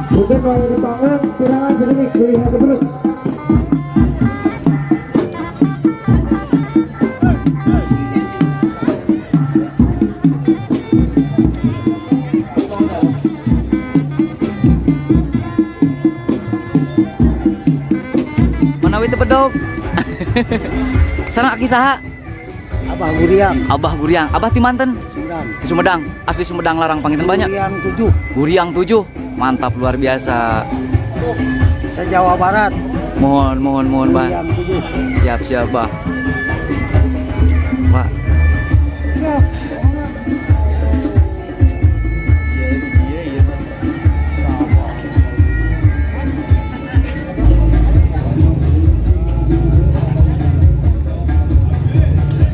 Mungkin kalau di tangan curangan sedikit kulihat perut. Mana itu bedog? Sana aki saha? Abah Guriang. Abah Guriang. Abah ti manten? Sumedang. Di Sumedang. Asli Sumedang Larang Panginten banyak. Guriang 7. Guriang 7. Mantap luar biasa. Se-Jawa Barat. Mohon Bah. Guriang 7. Siap Bah. Pak.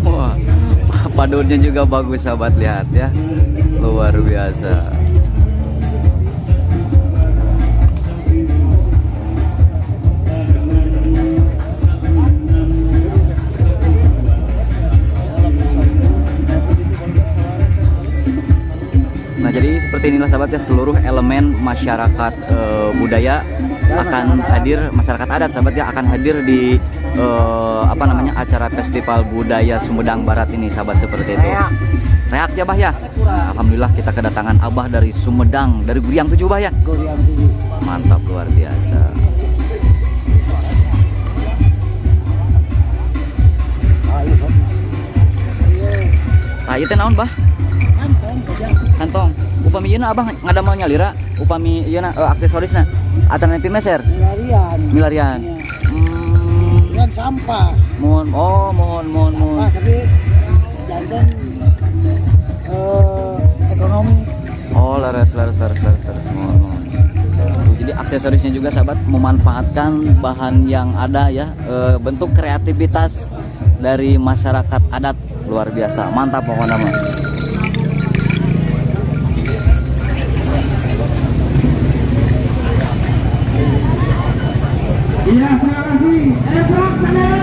Wah, padunnya juga bagus sahabat, lihat ya. Luar biasa. Nah, jadi seperti inilah sahabat ya, seluruh elemen masyarakat budaya akan hadir, masyarakat adat sahabat ya akan hadir di acara Festival Budaya Sumedang Barat ini sahabat, seperti itu. Reak ya Bah ya. Alhamdulillah kita kedatangan Abah dari Sumedang, dari Guriang 7 Bah ya. Guriang 7. Mantap luar biasa. Tah ieu teh naon Bah? Kantong. Upami ieu Abah ngadamel nyalira, upami ieu aksesorisna atana nepi meser. Milarian. Dengan sampah. Mohon. Sampah tapi jantan ekonomi. Oh, laras. Mohon. Jadi aksesorisnya juga sahabat memanfaatkan bahan yang ada ya, bentuk kreativitas dari masyarakat adat luar biasa. Mantap pokoknya mah. Iya, terima kasih. Efrak saudara.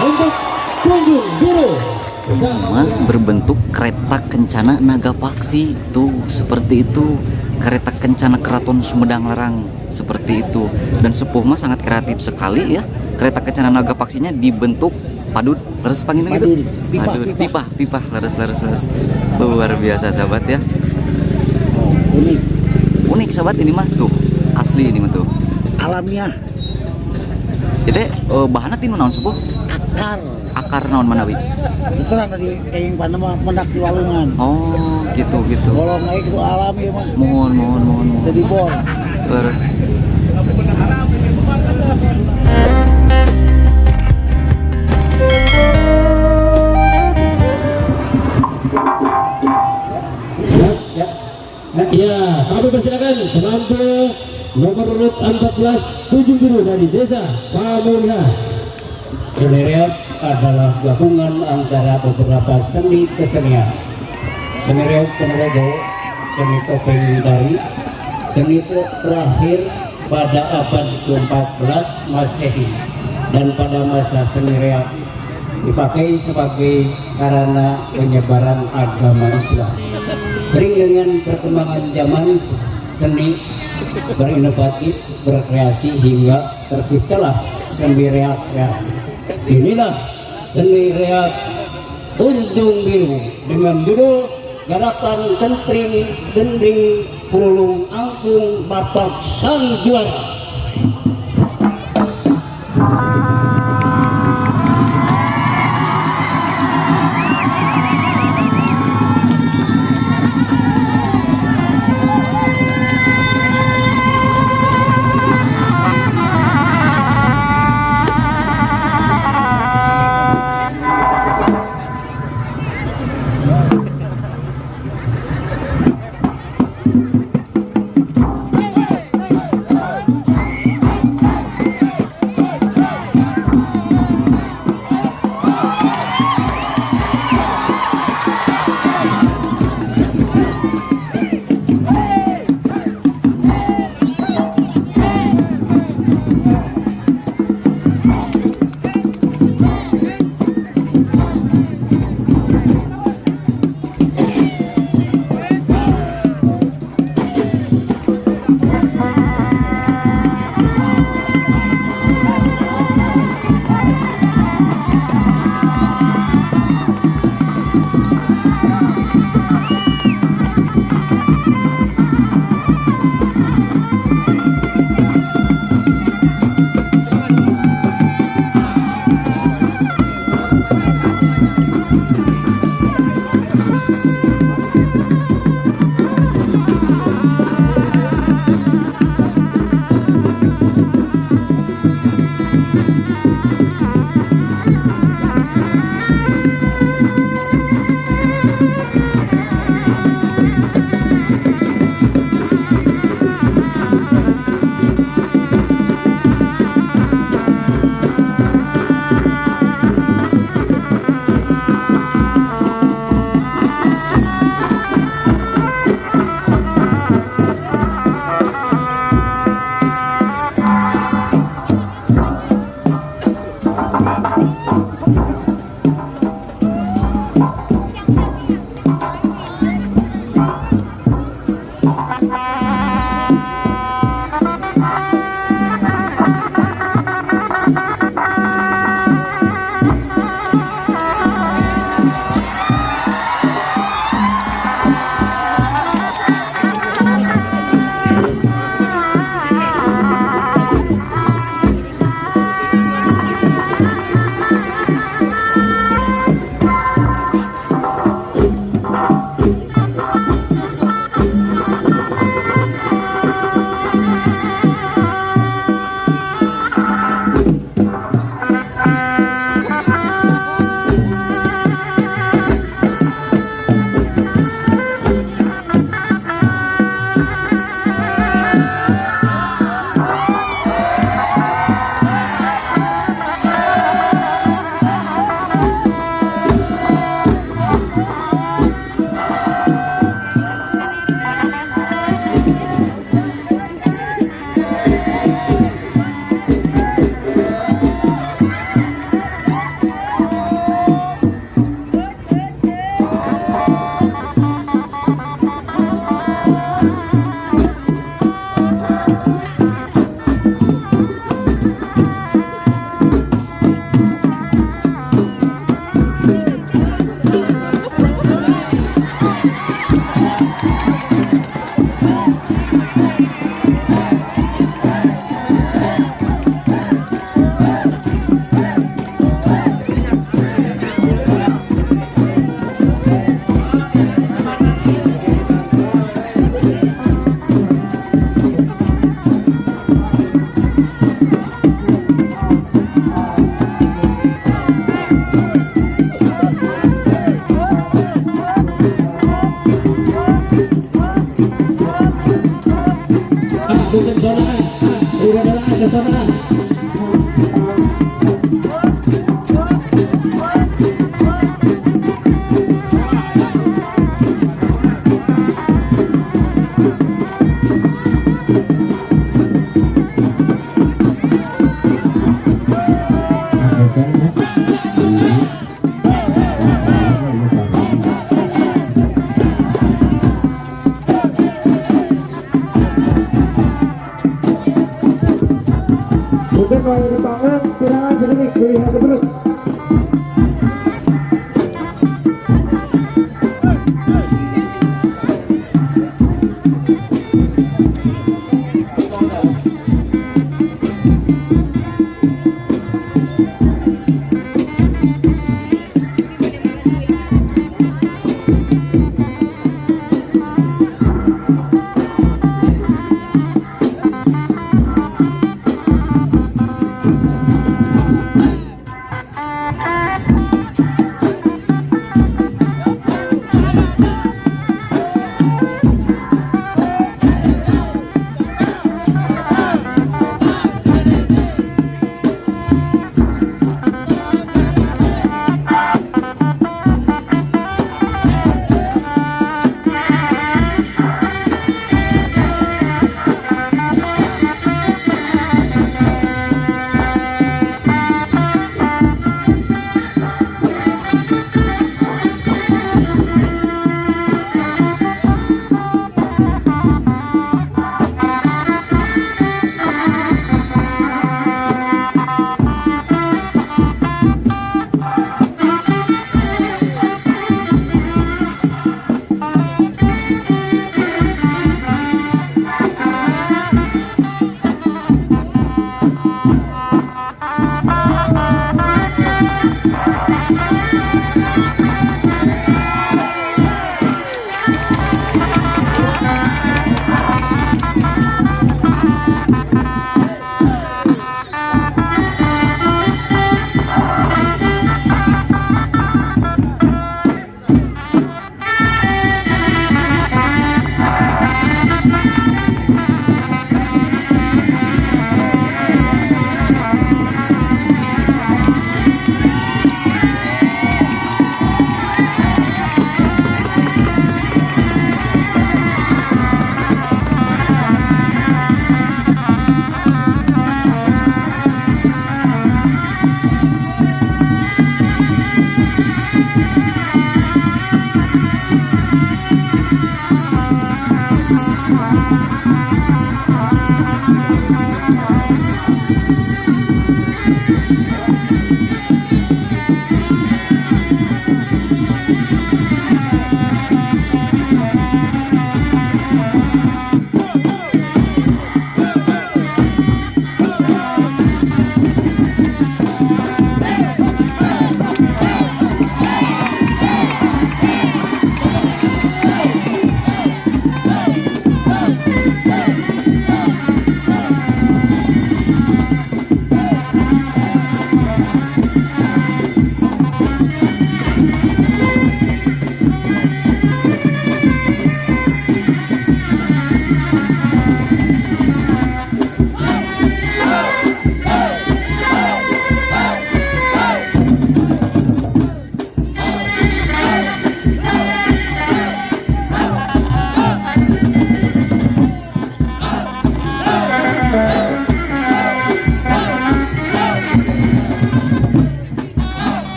Untuk Tunjung Biru Rumah berbentuk kereta kencana Nagapaksi tuh, seperti itu. Kereta kencana Keraton Sumedang Larang seperti itu. Dan sepuh mah sangat kreatif sekali ya. Kereta kencana Nagapaksinya dibentuk padud, leres panggilnya gitu. Padud, pipa, leres. Luar biasa sahabat ya. Unik sahabat ini mah tuh. Asli ini mah tuh. Alamiah. Jadi bahannya tinu naon sepuh? Akar naon manawi? Itu kan tadi kayak panama mendak di walungan. Oh, gitu. Bolong naik itu alami mah. Mohon. Jadi bor. Terus. siap ya. Iya, kami persilakan penampilan nomor urut 14 Tunjung Biru dari Desa Pamulihan. Seni reog adalah gabungan antara beberapa seni kesenian. Seni reog, seni logo, seni topeng dari, seni terakhir pada abad ke-14 Masehi, dan pada masa seni reog dipakai sebagai sarana penyebaran agama Islam. Sering dengan perkembangan zaman, seni berinovatif, berkreasi hingga terciptalah seni reog kreasi. Inilah seni reog Tunjung Biru dengan judul Garapan Kentring Gending Pulung Angkung Bapak Sang Juara. sana. Mungkin kalau dibangun silakan sedikit dilihat dulu.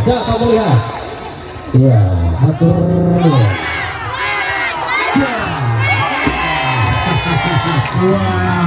biasa Pak Mulya. Ya, atur. Ya. Wah.